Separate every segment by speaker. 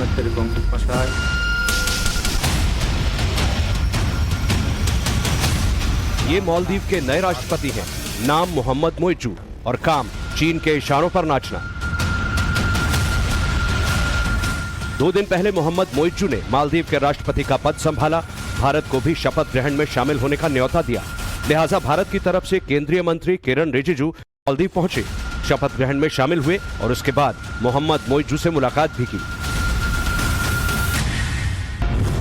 Speaker 1: mettere con passare.
Speaker 2: ये मालदीव के नए राष्ट्रपति हैं। नाम मोहम्मद मोइजू और काम चीन के इशारों पर नाचना। 2 दिन पहले मोहम्मद मोइजू ने मालदीव के राष्ट्रपति का पद संभाला। भारत को भी शपथ ग्रहण में शामिल होने का न्योता दिया। लिहाजा भारत की तरफ से केंद्रीय मंत्री किरण रिजिजू मालदीव पहुंचे, शपथ ग्रहण में शामिल हुए और उसके बाद मोहम्मद मोइजू से मुलाकात भी की।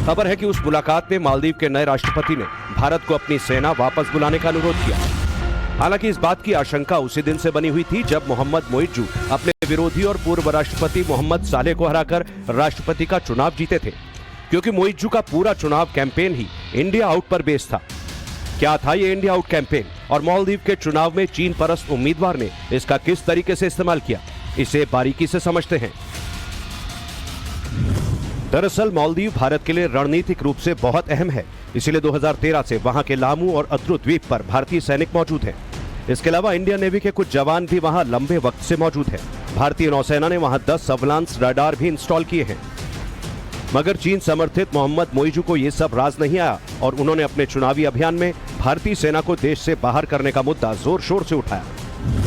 Speaker 2: खबर है कि उस मुलाकात में मालदीव के नए राष्ट्रपति ने भारत को अपनी सेना वापस बुलाने का अनुरोध किया। हालांकि इस बात की आशंका उसी दिन से बनी हुई थी जब मोहम्मद मोइजू अपने विरोधी और पूर्व राष्ट्रपति मोहम्मद सालेह को हराकर राष्ट्रपति का चुनाव जीते थे, क्योंकि मोइजू का पूरा चुनाव कैंपेन ही इंडिया आउट पर बेस्ड था। क्या था ये इंडिया आउट कैंपेन और मालदीव के चुनाव में चीन परस्त उम्मीदवार ने इसका किस तरीके से इस्तेमाल किया, इसे बारीकी से समझते हैं। दरअसल मालदीव भारत के लिए रणनीतिक रूप से बहुत अहम है, इसीलिए 2013 से वहां के लामू और अद्रु द्वीप पर भारतीय सैनिक मौजूद हैं। इसके अलावा इंडियन नेवी के कुछ जवान भी वहां लंबे वक्त से मौजूद हैं। भारतीय नौसेना ने वहां 10 सर्विलांस रडार भी इंस्टॉल किए हैं। मगर चीन समर्थित मोहम्मद मोइजू को ये सब राज नहीं आया और उन्होंने अपने चुनावी अभियान में भारतीय सेना को देश से बाहर करने का मुद्दा जोर शोर से उठाया।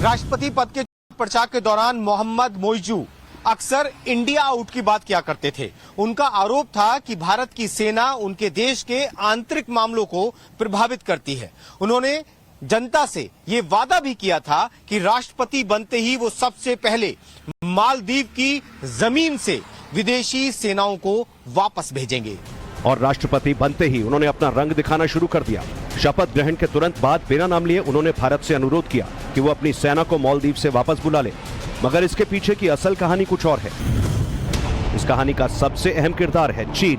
Speaker 3: राष्ट्रपति पद के प्रचार के दौरान मोहम्मद मोइजू अक्सर इंडिया आउट की बात किया करते थे। उनका आरोप था कि भारत की सेना उनके देश के आंतरिक मामलों को प्रभावित करती है। उन्होंने जनता से ये वादा भी किया था कि राष्ट्रपति बनते ही वो सबसे पहले मालदीव की जमीन से विदेशी सेनाओं को वापस भेजेंगे।
Speaker 2: और राष्ट्रपति बनते ही उन्होंने अपना रंग दिखाना शुरू कर दिया। शपथ ग्रहण के तुरंत बाद बिना नाम लिए उन्होंने भारत से अनुरोध किया कि वो अपनी सेना को मालदीव से वापस बुला ले। मगर इसके पीछे की असल कहानी कुछ और है। इस कहानी का सबसे अहम किरदार है चीन।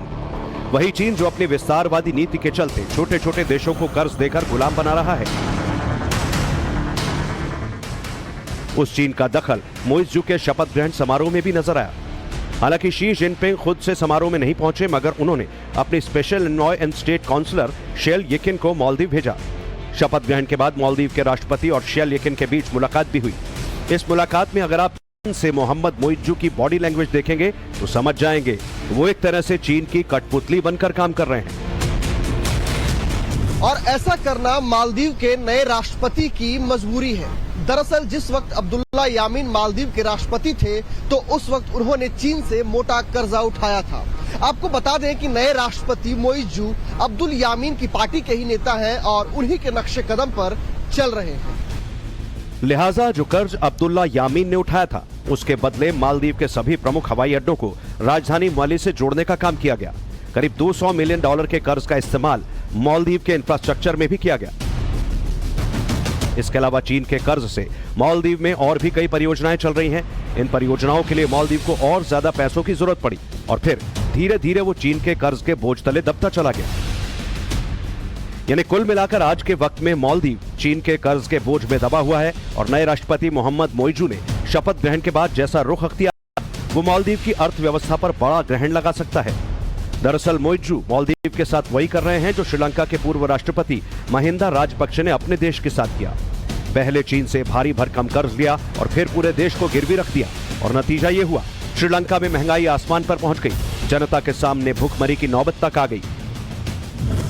Speaker 2: वही चीन जो अपनी विस्तारवादी नीति के चलते छोटे छोटे देशों को कर्ज देकर गुलाम बना रहा है। उस चीन का दखल मोइजू के शपथ ग्रहण समारोह में भी नजर आया। हालांकि शी जिनपिंग खुद से समारोह में नहीं पहुंचे, मगर उन्होंने अपनी special envoy and state counsellor Shen Yiqin को मालदीव भेजा। शपथ ग्रहण के बाद मालदीव के राष्ट्रपति और शेल येकिन के बीच मुलाकात भी हुई। इस मुलाकात में अगर आप चीन से मोहम्मद मोइजू की बॉडी लैंग्वेज देखेंगे तो समझ जाएंगे वो एक तरह से चीन की कठपुतली बनकर काम कर रहे हैं।
Speaker 4: और ऐसा करना मालदीव के नए राष्ट्रपति की मजबूरी है। दरअसल जिस वक्त अब्दुल्ला यामीन मालदीव के राष्ट्रपति थे तो उस वक्त उन्होंने चीन से मोटा कर्जा उठाया था। आपको बता दें कि नए राष्ट्रपति मोइजू अब्दुल यामीन की पार्टी के ही नेता हैं और उन्हीं के नक्शे कदम पर चल रहे हैं।
Speaker 2: लिहाजा जो कर्ज अब्दुल्ला यामीन ने उठाया था उसके बदले मालदीव के सभी प्रमुख हवाई अड्डों को राजधानी माले से जोड़ने का काम किया गया। करीब $200 मिलियन के कर्ज का इस्तेमाल मालदीव के इंफ्रास्ट्रक्चर में भी किया गया। इसके अलावा चीन के कर्ज से मालदीव में और भी कई परियोजनाएं चल रही हैं। इन परियोजनाओं के लिए मालदीव को और ज्यादा पैसों की जरूरत पड़ी और फिर धीरे धीरे वो चीन के कर्ज के बोझ तले दबता चला गया। यानी कुल मिलाकर आज के वक्त में मालदीव चीन के कर्ज के बोझ में दबा हुआ है और नए राष्ट्रपति मोहम्मद मोइजू ने शपथ ग्रहण के बाद जैसा रुख अख्तियार वो मालदीव की अर्थव्यवस्था पर बड़ा ग्रहण लगा सकता है। दरअसल मोइजू मालदीव के साथ वही कर रहे हैं जो श्रीलंका के पूर्व राष्ट्रपति महिंदा राजपक्षे ने अपने देश के साथ किया। पहले चीन से भारी भरकम कर्ज लिया और फिर पूरे देश को गिरवी रख दिया और नतीजा ये हुआ, श्रीलंका में महंगाई आसमान पर पहुंच गई। जनता के सामने भूखमरी की नौबत तक आ गई।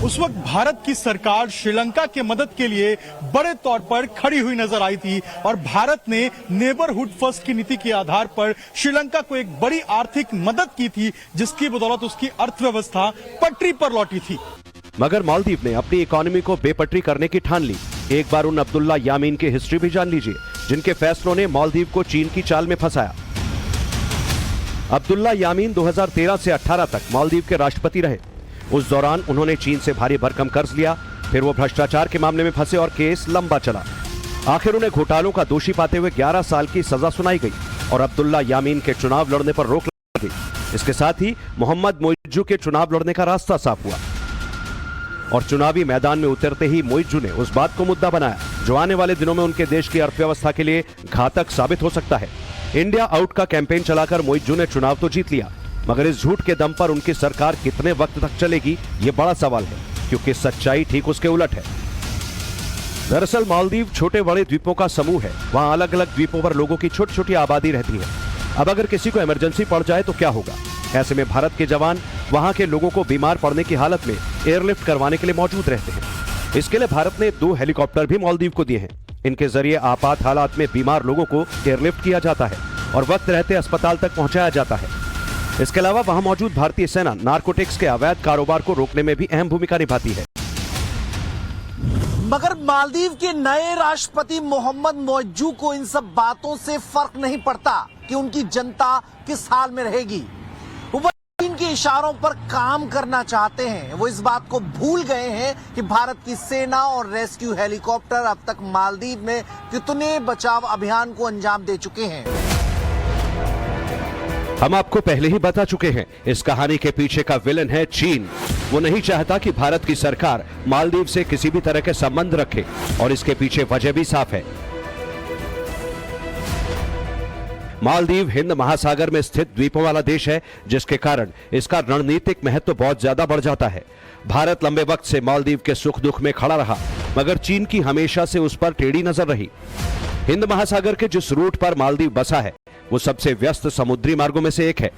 Speaker 5: उस वक्त भारत की सरकार श्रीलंका के मदद के लिए बड़े तौर पर खड़ी हुई नजर आई थी और भारत ने नेबरहुड फर्स्ट की नीति के आधार पर श्रीलंका को एक बड़ी आर्थिक मदद की थी, जिसकी बदौलत उसकी अर्थव्यवस्था पटरी पर लौटी थी।
Speaker 2: मगर मालदीव ने अपनी इकोनॉमी को बेपटरी करने की ठान ली। एक बार उन अब्दुल्ला यामीन की हिस्ट्री भी जान लीजिए, जिनके फैसलों ने मालदीव को चीन की चाल में फंसाया। अब्दुल्ला यामीन 2013 से 18 तक मालदीव के राष्ट्रपति रहे। उस दौरान उन्होंने चीन से भारी भरकम कर्ज लिया, फिर वो भ्रष्टाचार के मामले में फंसे और केस लंबा चला। आखिर उन्हें घोटालों का दोषी पाते हुए 11 साल की सजा सुनाई गई और अब्दुल्ला यामीन के चुनाव लड़ने पर रोक लगा गई। इसके साथ ही मोहम्मद मोइजू के चुनाव लड़ने का रास्ता साफ हुआ और चुनावी मैदान में उतरते ही मोइजू ने उस बात को मुद्दा बनाया जो आने वाले दिनों में उनके देश की अर्थव्यवस्था के लिए घातक साबित हो सकता है। इंडिया आउट का कैंपेन चलाकर मोइजू ने चुनाव तो जीत लिया, मगर इस झूठ के दम पर उनकी सरकार कितने वक्त तक चलेगी ये बड़ा सवाल है, क्योंकि सच्चाई ठीक उसके उलट है। दरअसल मालदीव छोटे बड़े द्वीपों का समूह है। वहां अलग अलग द्वीपों पर लोगों की छोटी छोटी आबादी रहती है। अब अगर किसी को इमरजेंसी पड़ जाए तो क्या होगा? ऐसे में भारत के जवान वहां के लोगों को बीमार पड़ने की हालत में एयरलिफ्ट करवाने के लिए मौजूद रहते हैं। इसके लिए भारत ने 2 हेलीकॉप्टर भी मालदीव को दिए हैं। इनके जरिए आपात हालात में बीमार लोगों को एयरलिफ्ट किया जाता है और वक्त रहते अस्पताल तक पहुंचाया जाता है। इसके अलावा वहां मौजूद भारतीय सेना नारकोटिक्स के अवैध कारोबार को रोकने में भी अहम भूमिका निभाती है।
Speaker 1: मगर मालदीव के नए राष्ट्रपति मोहम्मद मोइज्जू को इन सब बातों से फर्क नहीं पड़ता कि उनकी जनता किस हाल में रहेगी। वो चीन के इशारों पर काम करना चाहते हैं। वो इस बात को भूल गए हैं कि भारत की सेना और रेस्क्यू हेलीकॉप्टर अब तक मालदीव में कितने बचाव अभियान को अंजाम दे चुके हैं।
Speaker 2: हम आपको पहले ही बता चुके हैं, इस कहानी के पीछे का विलन है चीन। वो नहीं चाहता कि भारत की सरकार मालदीव से किसी भी तरह के संबंध रखे और इसके पीछे वजह भी साफ है। मालदीव हिंद महासागर में स्थित द्वीपों वाला देश है, जिसके कारण इसका रणनीतिक महत्व बहुत ज्यादा बढ़ जाता है। भारत लंबे वक्त से मालदीव के सुख दुख में खड़ा रहा, मगर चीन की हमेशा से उस पर टेढ़ी नजर रही। हिंद महासागर के जिस रूट पर मालदीव बसा है वो सबसे व्यस्त समुद्री मार्गों में से एक है।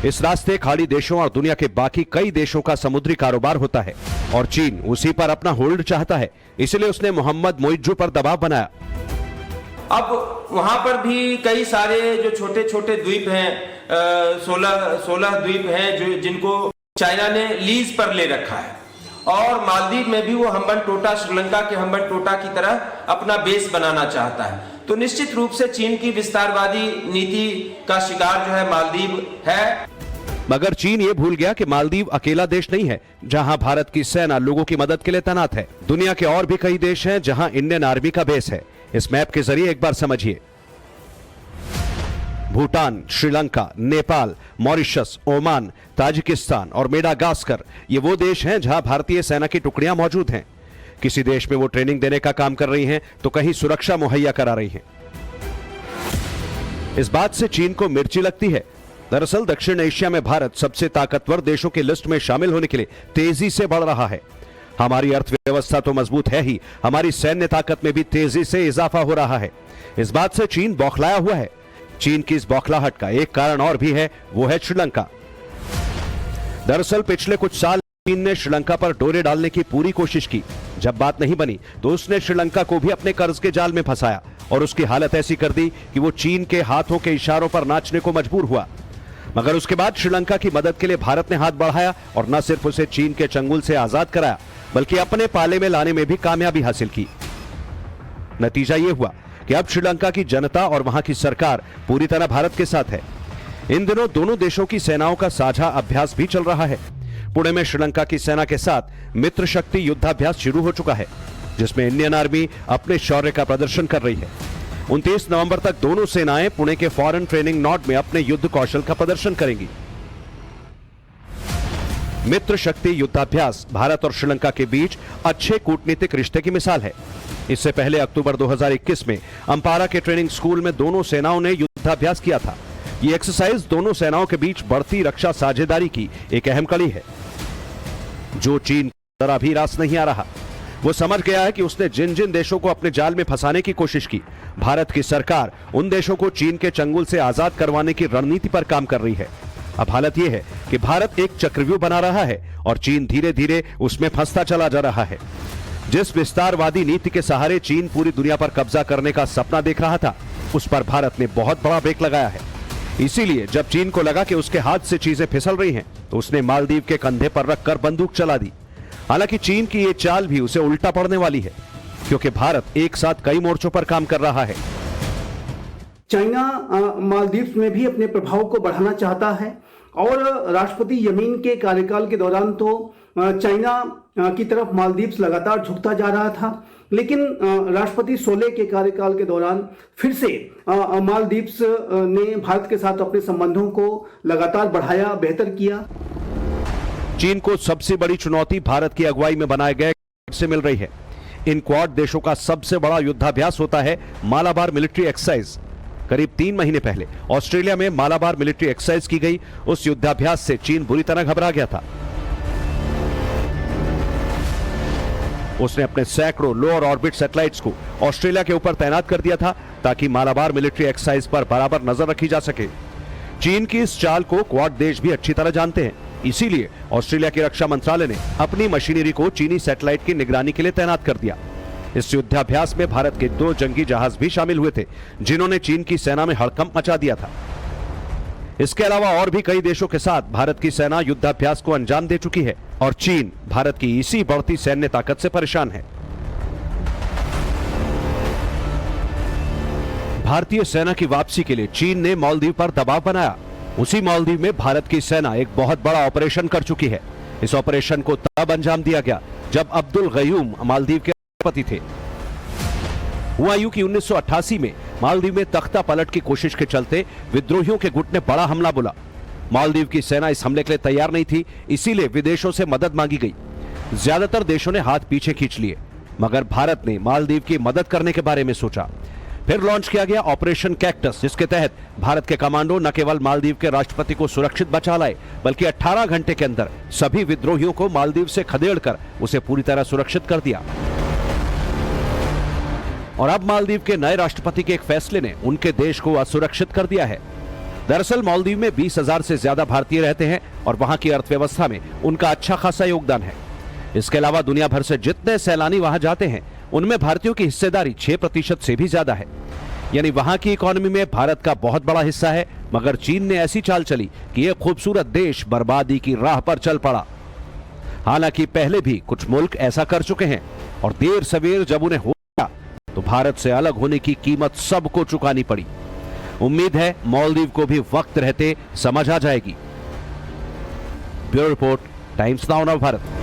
Speaker 2: इस रास्ते खाड़ी देशों और दुनिया के बाकी कई देशों का समुद्री कारोबार होता है और चीन उसी पर अपना होल्ड चाहता है। इसलिए उसने मोहम्मद मोइज्जू पर दबाव बनाया।
Speaker 6: अब वहां पर भी कई सारे जो छोटे छोटे द्वीप हैं, 16 द्वीप हैं जो जिनको चाइना ने लीज पर ले रखा है और मालदीव में भी वो हम्बनटोटा, श्रीलंका के हम्बनटोटा की तरह अपना बेस बनाना चाहता है। तो निश्चित रूप से चीन की विस्तारवादी नीति का शिकार जो है मालदीव है।
Speaker 2: मगर चीन ये भूल गया कि मालदीव अकेला देश नहीं है जहां भारत की सेना लोगों की मदद के लिए तैनात है। दुनिया के और भी कई देश हैं जहां इंडियन आर्मी का बेस है। इस मैप के जरिए एक बार समझिए। Bhutan, Sri Lanka, Nepal, Mauritius, Oman, Tajikistan और मेडागास्कर ये वो देश हैं जहां भारतीय सेना की टुकड़ियां मौजूद हैं। किसी देश में वो ट्रेनिंग देने का काम कर रही हैं तो कहीं सुरक्षा मुहैया करा रही हैं। इस बात से चीन को मिर्ची लगती है। दरअसल दक्षिण एशिया में भारत सबसे ताकतवर देशों की लिस्ट में शामिल होने के लिए तेजी से बढ़ रहा है। हमारी अर्थव्यवस्था तो मजबूत है ही, हमारी सैन्य ताकत में भी तेजी से इजाफा हो रहा है। इस बात से चीन बौखलाया हुआ है। चीन की इस बौखलाहट का एक कारण और भी है, वो है श्रीलंका। दरअसल पिछले कुछ साल चीन ने श्रीलंका पर डोरे डालने की पूरी कोशिश की। जब बात नहीं बनी तो उसने श्रीलंका को भी अपने कर्ज के जाल में फंसाया और उसकी हालत ऐसी कर दी कि वो चीन के हाथों के इशारों पर नाचने को मजबूर हुआ। मगर उसके बाद श्रीलंका की मदद के लिए भारत ने हाथ बढ़ाया और न सिर्फ उसे चीन के चंगुल से आजाद कराया बल्कि अपने पाले में लाने में भी कामयाबी हासिल की। नतीजा यह हुआ कि अब श्रीलंका की जनता और वहां की सरकार पूरी तरह भारत के साथ है। इन दिनों दोनों देशों की सेनाओं का साझा अभ्यास भी चल रहा है। पुणे में श्रीलंका की सेना के साथ मित्र शक्ति युद्धाभ्यास शुरू हो चुका है, जिसमें इंडियन आर्मी अपने शौर्य का प्रदर्शन कर रही है। 29 नवंबर तक दोनों सेनाएं पुणे के फॉरेन ट्रेनिंग नॉड में अपने युद्ध कौशल का प्रदर्शन करेंगी। मित्र शक्ति युद्धाभ्यास भारत और श्रीलंका के बीच अच्छे कूटनीतिक रिश्ते की मिसाल है। इससे पहले अक्टूबर 2021 में अंपारा के ट्रेनिंग स्कूल में दोनों सेनाओं ने युद्धाभ्यास किया था। ये एक्सरसाइज दोनों सेनाओं के बीच बढ़ती रक्षा साझेदारी की एक अहम कड़ी है, जो चीन को जरा भी रास नहीं आ रहा। वो समझ गया है कि उसने जिन जिन देशों को अपने जाल में फंसाने की कोशिश की, भारत की सरकार उन देशों को चीन के चंगुल से आजाद करवाने की रणनीति पर काम कर रही है। अब हालत यह है कि भारत एक चक्रव्यूह बना रहा है और चीन धीरे धीरे उसमें फंसता चला जा रहा है। जिस विस्तारवादी नीति के सहारे चीन पूरी दुनिया पर कब्जा करने का सपना देख रहा था, उस पर भारत ने बहुत बड़ा ब्रेक लगाया है। इसीलिए जब चीन को लगा कि उसके हाथ से चीजें फिसल रही हैं, तो उसने मालदीव के कंधे पर रखकर बंदूक चला दी। हालांकि चीन की ये चाल भी उसे उल्टा पड़ने वाली है, क्योंकि भारत एक साथ कई मोर्चों पर काम कर रहा है।
Speaker 7: चाइना मालदीव में भी अपने प्रभाव को बढ़ाना चाहता है और राष्ट्रपति यमीन के कार्यकाल के दौरान तो चाइना की तरफ मालदीव लगातार झुकता जा रहा था, लेकिन राष्ट्रपति सोले के कार्यकाल के दौरान फिर से मालदीव ने भारत के साथ अपने संबंधों को लगातार बढ़ाया, बेहतर किया।
Speaker 2: चीन को सबसे बड़ी चुनौती भारत की अगुवाई में बनाए गए से मिल रही है। इन क्वाड देशों का सबसे बड़ा युद्धाभ्यास होता है मालाबार मिलिट्री एक्सरसाइज। करीब 3 महीने पहले ऑस्ट्रेलिया में मालाबार मिलिट्री एक्सरसाइज की गई। उस युद्धाभ्यास से चीन बुरी तरह घबरा गया था। उसने अपने सैकड़ों लोअर ऑर्बिट सैटेलाइट्स को ऑस्ट्रेलिया के ऊपर तैनात कर दिया था ताकि मालाबार मिलिट्री एक्सरसाइज पर बराबर नजर रखी जा सके। चीन की इस चाल को क्वाड देश भी अच्छी तरह जानते हैं। इसीलिए ऑस्ट्रेलिया की रक्षा मंत्रालय ने अपनी मशीनरी को चीनी सैटेलाइट की निगरानी के लिए तैनात कर दिया। इस युद्धाभ्यास में भारत के 2 जंगी जहाज भी शामिल हुए थे, जिन्होंने चीन की सेना में हड़कंप मचा दिया था। इसके अलावा और भी कई देशों के साथ भारत की सेना युद्धाभ्यास को अंजाम दे चुकी है और चीन भारत की इसी बढ़ती सैन्य ताकत से परेशान है। भारतीय सेना की वापसी के लिए चीन ने मालदीव पर दबाव बनाया। उसी मालदीव में भारत की सेना एक बहुत बड़ा ऑपरेशन कर चुकी है। इस ऑपरेशन को तब अंजाम दिया गया जब अब्दुल गयूम मालदीव के राष्ट्रपति थे। हुआ यूं कि 1988 में मालदीव में तख्ता पलट की कोशिश के चलते विद्रोहियों के गुट ने बड़ा हमला बोला। मालदीव की सेना इस हमले के लिए तैयार नहीं थी, इसीलिए विदेशों से मदद मांगी गई। ज्यादातर देशों ने हाथ पीछे खींच लिए, मगर भारत ने मालदीव की मदद करने के बारे में सोचा। फिर लॉन्च किया गया ऑपरेशन कैक्टस, जिसके तहत भारत के कमांडो न केवल मालदीव के राष्ट्रपति को सुरक्षित बचा लाए, बल्कि 18 घंटे के अंदर सभी विद्रोहियों को मालदीव से खदेड़कर उसे पूरी तरह सुरक्षित कर दिया। और अब मालदीव के नए राष्ट्रपति के एक फैसले ने उनके देश को असुरक्षित कर दिया है। दरअसल मालदीव में 20,000 से ज्यादा भारतीय रहते हैं और वहां की अर्थव्यवस्था में उनका अच्छा खासा योगदान है। इसके अलावा दुनिया भर से जितने सैलानी वहां जाते हैं, उनमें भारतीयों की हिस्सेदारी 6% से भी ज्यादा है। यानी वहां की इकोनॉमी में भारत का बहुत बड़ा हिस्सा है। मगर चीन ने ऐसी चाल चली कि यह खूबसूरत देश बर्बादी की राह पर चल पड़ा। हालांकि पहले भी कुछ मुल्क ऐसा कर चुके हैं और देर सवेर जब उन्हें हो गया तो भारत से अलग होने की कीमत सबको चुकानी पड़ी। उम्मीद है मालदीव को भी वक्त रहते समझ आ जाएगी। Bureau report, times now Bharat.